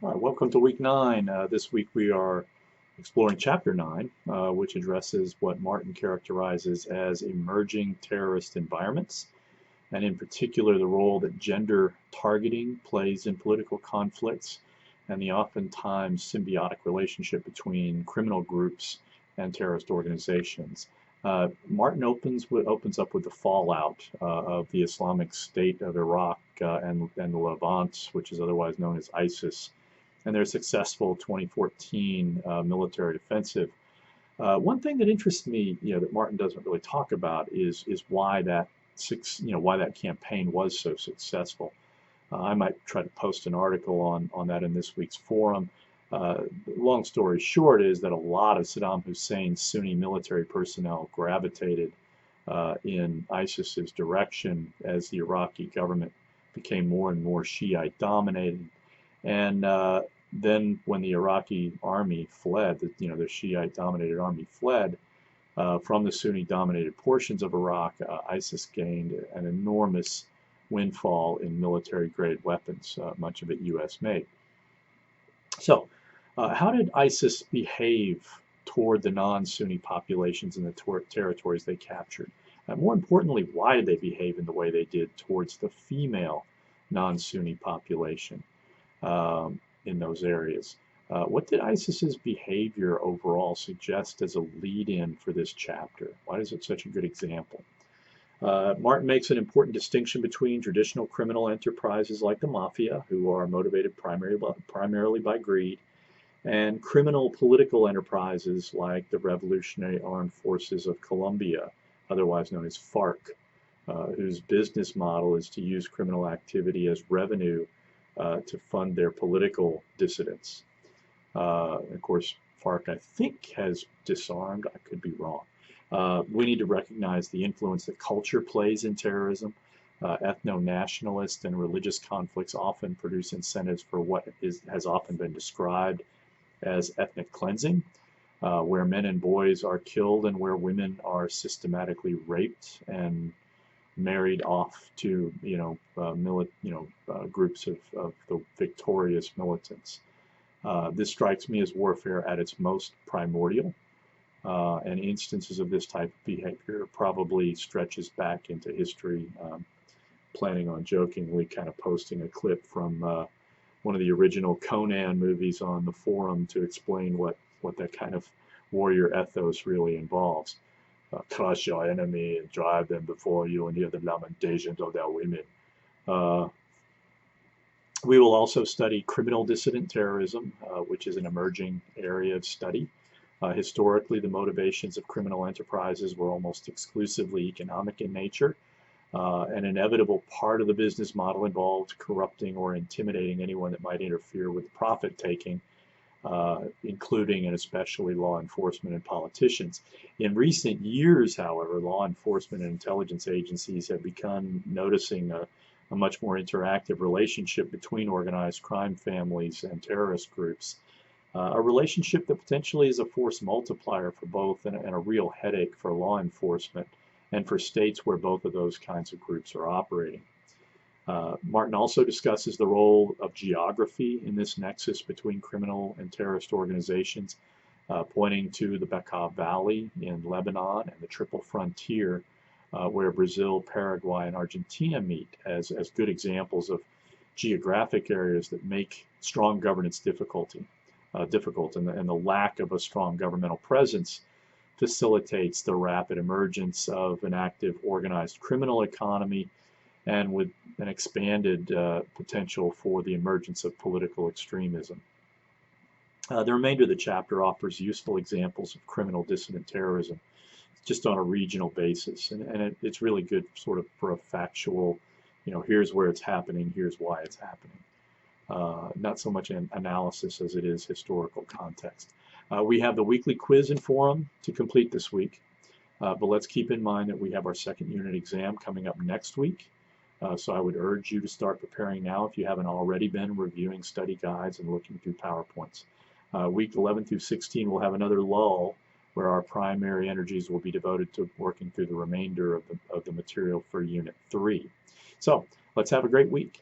All right, welcome to week 9. This week we are exploring chapter 9, which addresses what Martin characterizes as emerging terrorist environments, and in particular the role that gender targeting plays in political conflicts and the oftentimes symbiotic relationship between criminal groups and terrorist organizations. Martin opens up with the fallout of the Islamic State of Iraq and the Levant, which is otherwise known as ISIS, and their successful 2014 military offensive. One thing that interests me, that Martin doesn't really talk about is why that campaign was so successful. I might try to post an article on that in this week's forum. Long story short is that a lot of Saddam Hussein's Sunni military personnel gravitated in ISIS's direction as the Iraqi government became more and more Shiite dominated. And then when the Iraqi army fled, the Shiite-dominated army fled from the Sunni-dominated portions of Iraq, ISIS gained an enormous windfall in military-grade weapons, much of it U.S.-made. So, how did ISIS behave toward the non-Sunni populations in the territories they captured? More importantly, why did they behave in the way they did towards the female non-Sunni population in those areas? What did ISIS's behavior overall suggest as a lead-in for this chapter? Why is it such a good example? Martin makes an important distinction between traditional criminal enterprises like the mafia, who are motivated primarily by greed, and criminal political enterprises like the Revolutionary Armed Forces of Colombia, otherwise known as FARC, whose business model is to use criminal activity as revenue to fund their political dissidents. Of course, FARC, I think, has disarmed. I could be wrong. We need to recognize the influence that culture plays in terrorism. Ethno-nationalist and religious conflicts often produce incentives for what has often been described as ethnic cleansing, where men and boys are killed and where women are systematically raped and married off to groups of the victorious militants. This strikes me as warfare at its most primordial, and instances of this type of behavior probably stretches back into history. Planning on jokingly kind of posting a clip from one of the original Conan movies on the forum to explain what that kind of warrior ethos really involves. Crush your enemy and drive them before you and hear the lamentations of their women. We will also study criminal dissident terrorism, which is an emerging area of study. Historically, the motivations of criminal enterprises were almost exclusively economic in nature. An inevitable part of the business model involved corrupting or intimidating anyone that might interfere with profit-taking, including and especially law enforcement and politicians. In recent years, however, law enforcement and intelligence agencies have begun noticing a much more interactive relationship between organized crime families and terrorist groups. A relationship that potentially is a force multiplier for both and a real headache for law enforcement and for states where both of those kinds of groups are operating. Martin also discusses the role of geography in this nexus between criminal and terrorist organizations, pointing to the Bekaa Valley in Lebanon and the Triple Frontier, where Brazil, Paraguay, and Argentina meet as good examples of geographic areas that make strong governance difficult, and the lack of a strong governmental presence facilitates the rapid emergence of an active organized criminal economy and with an expanded potential for the emergence of political extremism. The remainder of the chapter offers useful examples of criminal dissident terrorism just on a regional basis, and it's really good sort of for a factual, here's where it's happening, here's why it's happening. Not so much an analysis as it is historical context. We have the weekly quiz and forum to complete this week, but let's keep in mind that we have our second unit exam coming up next week. So I would urge you to start preparing now if you haven't already been reviewing study guides and looking through PowerPoints. Week 11 through 16 will have another lull where our primary energies will be devoted to working through the remainder of the material for Unit 3. So let's have a great week.